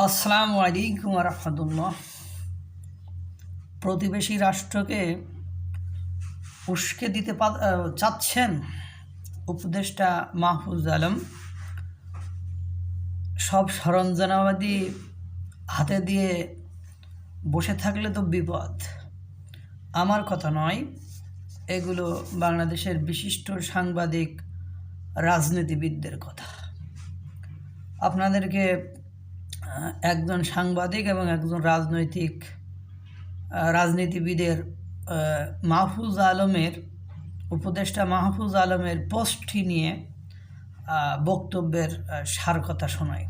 আসসালামু আলাইকুম রাহমাতুল্লাহ। প্রতিবেশী রাষ্ট্রকে উস্কে দিতে চাচ্ছেন উপদেষ্টা মাহফুজ আলম। সব সরঞ্জামাদি হাতে দিয়ে বসে থাকলে তো বিপদ। আমার কথা নয়, এগুলো বাংলাদেশের বিশিষ্ট সাংবাদিক রাজনীতিবিদদের কথা। আপনাদেরকে একজন সাংবাদিক এবং একজন রাজনীতিবিদের উপদেষ্টা মাহফুজ আলমের পোস্টটি নিয়ে বক্তব্যের সার কথা শোনায়।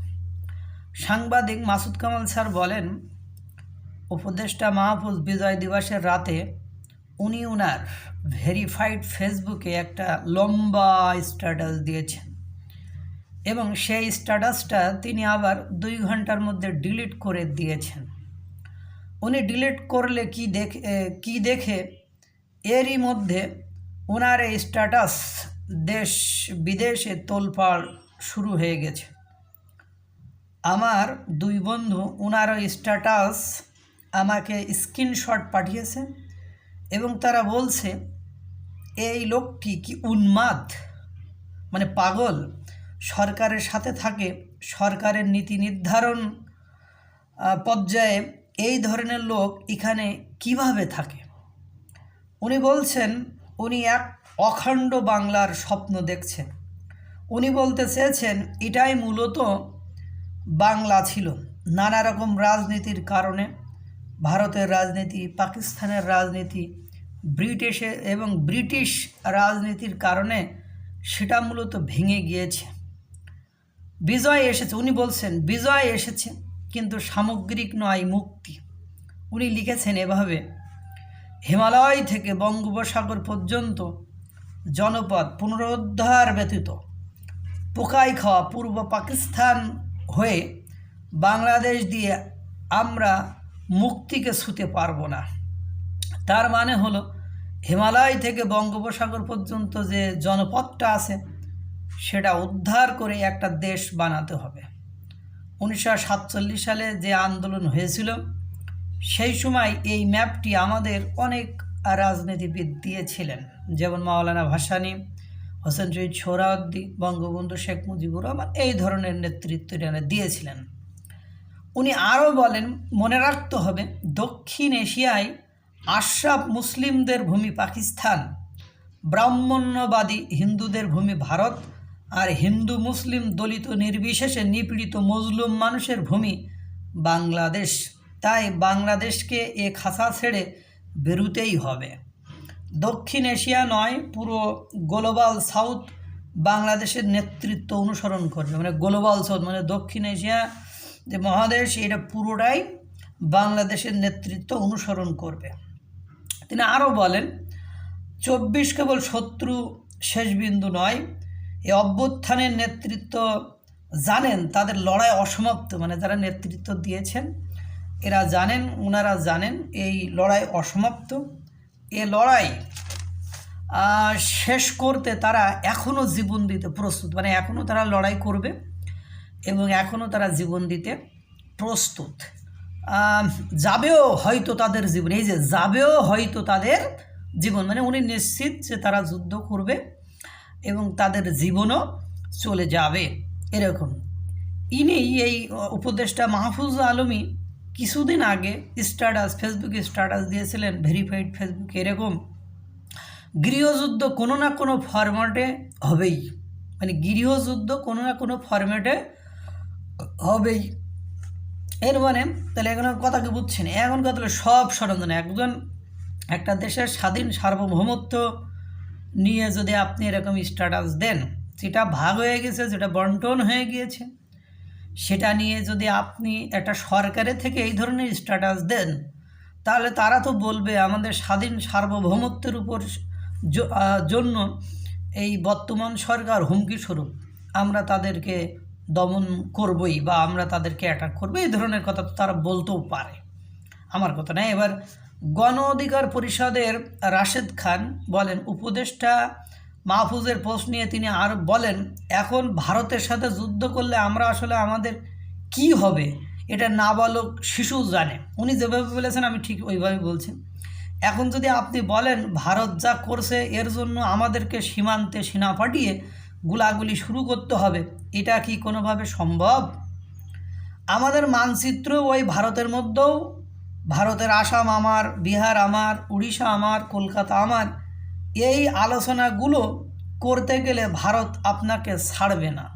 সাংবাদিক মাসুদ কামাল স্যার বলেন, উপদেষ্টা মাহফুজ বিজয় দিবসের রাতে উনি ওনার ভেরিফাইড ফেসবুকে একটা লম্বা স্ট্যাটাস দিয়েছেন এবং সেই স্ট্যাটাসটা তিনি আবার 2 ঘন্টার মধ্যে ডিলিট করে দিয়েছেন। উনি ডিলিট করলে কি দেখে এরই মধ্যে ওনার এই স্ট্যাটাস দেশ বিদেশে তোলপাড় শুরু হয়ে গেছে। আমার 2 বন্ধু ওনার ওই স্ট্যাটাস আমাকে স্ক্রিনশট পাঠিয়েছে এবং তারা বলছে এই লোকটি কি উন্মাদ, মানে পাগল। সরকারের সাথে থাকে, সরকারের নীতি নির্ধারণ পর্যায়ে এই ধরনের লোক এখানে কিভাবে থাকে। উনি বলছেন উনি এক অখণ্ড বাংলার স্বপ্ন দেখছেন। উনি বলতে চেয়েছেন এটাই মূলত বাংলা ছিল। নানা রকম রাজনীতির কারণে, ভারতের রাজনীতি, পাকিস্তানের রাজনীতি, ব্রিটিশ রাজনীতির কারণে সেটা মূলত ভেঙে গিয়েছে। বিজয় এসেছে, উনি বলছেন বিজয় এসেছে, কিন্তু সামগ্রিক নয়, মুক্তি। উনি লিখেছেন এভাবে, হিমালয় থেকে বঙ্গোপসাগর পর্যন্ত জনপদ পুনরুদ্ধার ব্যতীত পোকায় খাওয়া পূর্ব পাকিস্তান হয়ে বাংলাদেশ দিয়ে আমরা মুক্তিকে ছুঁতে পারবো না। তার মানে হলো হিমালয় থেকে বঙ্গোপসাগর পর্যন্ত যে জনপদটা আছে সেটা উদ্ধার করে একটা দেশ বানাতে হবে। 1947 সালে যে আন্দোলন হয়েছিল সেই সময় এই ম্যাপটি আমাদের অনেক রাজনীতিবিদ দিয়েছিলেন, যেমন মাওলানা ভাসানী, হোসেন শহীদ সোহরাওয়ার্দী, বঙ্গবন্ধু শেখ মুজিবুর রহমান, এই ধরনের নেতৃত্ব দিয়েছিলেন। উনি আরও বলেন, মনে রাখতে হবে দক্ষিণ এশিয়ায় আশরাফ মুসলিমদের ভূমি পাকিস্তান, ব্রাহ্মণ্যবাদী হিন্দুদের ভূমি ভারত, আর হিন্দু মুসলিম দলিত নির্বিশেষে নিপীড়িত মজলুম মানুষের ভূমি বাংলাদেশ। তাই বাংলাদেশকে এ খাঁচা ছেড়ে বেরোতেই হবে। দক্ষিণ এশিয়া নয়, পুরো গ্লোবাল সাউথ বাংলাদেশের নেতৃত্ব অনুসরণ করবে। মানে গ্লোবাল সাউথ মানে দক্ষিণ এশিয়া যে মহাদেশ, এটা পুরোটাই বাংলাদেশের নেতৃত্ব অনুসরণ করবে। তিনি আরও বলেন, 24 কেবল শত্রু শেষ বিন্দু নয়, এই অভ্যুত্থানের নেতৃত্ব জানেন তাদের লড়াই অসমাপ্ত। মানে যারা নেতৃত্ব দিয়েছেন ওনারা জানেন এই লড়াই অসমাপ্ত। এ লড়াই শেষ করতে তারা এখনও জীবন দিতে প্রস্তুত। মানে এখনও তারা লড়াই করবে এবং এখনও তারা জীবন দিতে প্রস্তুত। যাবেও হয়তো তাদের জীবন, এই যে যাবেও হয়তো তাদের জীবন, মানে উনি নিশ্চিত যে তারা যুদ্ধ করবে এবং তাদের জীবনও চলে যাবে, এরকম। ইনি এই উপদেষ্টা মাহফুজ আলমী কিছুদিন আগে ফেসবুকে স্ট্যাটাস দিয়েছিলেন, ভেরিফাইড ফেসবুকে, এরকম গৃহযুদ্ধ কোনো না কোনো ফরম্যাটে হবেই। মানে গৃহযুদ্ধ কোনো না কোনো ফরম্যাটে হবেই। এর মানে তাহলে এখন কথা কি বুঝছেন? এখন কথা হলো সব সরঞ্জাম একটা দেশের স্বাধীন সার্বভৌমত্ব নিয়ে যদি আপনি এরকম স্ট্যাটাস দেন, যেটা ভাগ হয়ে গেছে, যেটা বন্টন হয়ে গিয়েছে, সেটা নিয়ে যদি আপনি একটা সরকারের থেকে এই ধরনের স্ট্যাটাস দেন, তাহলে তারা তো বলবে আমাদের স্বাধীন সার্বভৌমত্বের উপর জন্য এই বর্তমান সরকার হুমকি স্বরূপ, আমরা তাদেরকে দমন করবই বা আমরা তাদেরকে অ্যাটাক করবো, এই ধরনের কথা তো তারা বলতেও পারে। আমার কথা নয়। এবার গণ অধিকার পরিষদের রাশেদ খান বলেন, উপদেষ্টা মাহফুজের পোস্ট নিয়ে তিনি আর বলেন, এখন ভারতের সাথে যুদ্ধ করলে আমরা আসলে আমাদের কি হবে এটা নাবালক শিশু জানে। উনি যেভাবে বলেছেন আমি ঠিক ওইভাবে বলছি। এখন যদি আপনি বলেন ভারত যা করছে এর জন্য আমাদেরকে সীমান্তে সেনা পাঠিয়ে গুলাগুলি শুরু করতে হবে, এটা কি কোনোভাবে সম্ভব? আমাদের মানচিত্র ওই ভারতের মধ্যেও, ভারতের আসাম আমার, বিহার আমার, উড়িষ্যা আমার, কলকাতা আমার, এই আলোচনাগুলো করতে গেলে ভারত আপনাকে ছাড়বে না।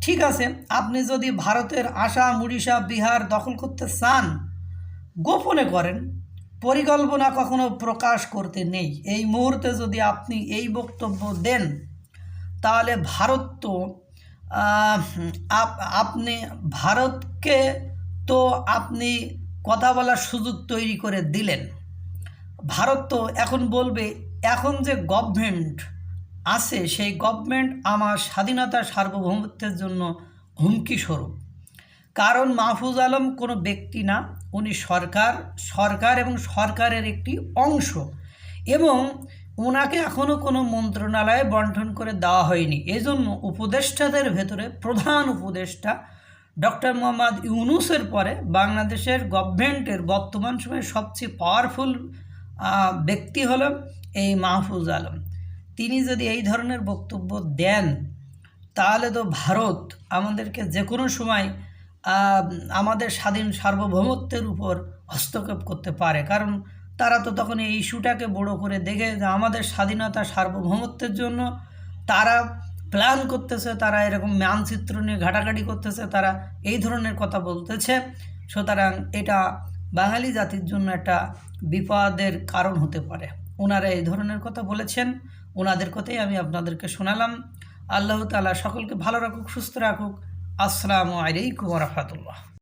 ঠিক আছে, আপনি যদি ভারতের আসাম, উড়িষ্যা, বিহার দখল করতে চান গোপনে করেন, পরিকল্পনা কখনো প্রকাশ করতে নেই। এই মুহূর্তে যদি আপনি এই বক্তব্য দেন তাহলে ভারত তো আপনি ভারতকে তো আপনি কথা বলার সুযোগ তৈরি করে দিলেন। ভারত তো এখন বলবে এখন যে গভর্নমেন্ট আছে সেই গভর্নমেন্ট আমার স্বাধীনতা সার্বভৌমত্বের জন্য হুমকি স্বরূপ। কারণ মাহফুজ আলম কোনো ব্যক্তি না, উনি সরকার এবং সরকারের একটি অংশ, এবং ওনাকে এখনও কোনো মন্ত্রণালয়ে বন্টন করে দেওয়া হয়নি। এজন্য উপদেষ্টাদের ভেতরে প্রধান উপদেষ্টা ডক্টর মোহাম্মদ ইউনূসের পরে বাংলাদেশের গভর্নমেন্টের বর্তমান সময়ে সবচেয়ে পাওয়ারফুল ব্যক্তি হল এই মাহফুজ আলম। তিনি যদি এই ধরনের বক্তব্য দেন তাহলে তো ভারত আমাদেরকে যে কোনো সময় আমাদের স্বাধীন সার্বভৌমত্বের উপর হস্তক্ষেপ করতে পারে। কারণ তারা তো তখন এই ইস্যুটাকে বড় করে দেখে যে আমাদের স্বাধীনতা সার্বভৌমত্বের জন্য তারা প্ল্যান করতেছে, তারা এরকম মানচিত্র নিয়ে ঘাটাঘাটি করতেছে, তারা এই ধরনের কথা বলতেছে। সুতরাং এটা বাঙালি জাতির জন্য একটা বিপদের কারণ হতে পারে। ওনারা এই ধরনের কথা বলেছেন, ওনাদের কথাই আমি আপনাদেরকে শোনালাম। আল্লাহ তাআলা সকলকে ভালো রাখুক, সুস্থ রাখুক। আসসালামু আলাইকুম ওয়া রাহমাতুল্লাহ।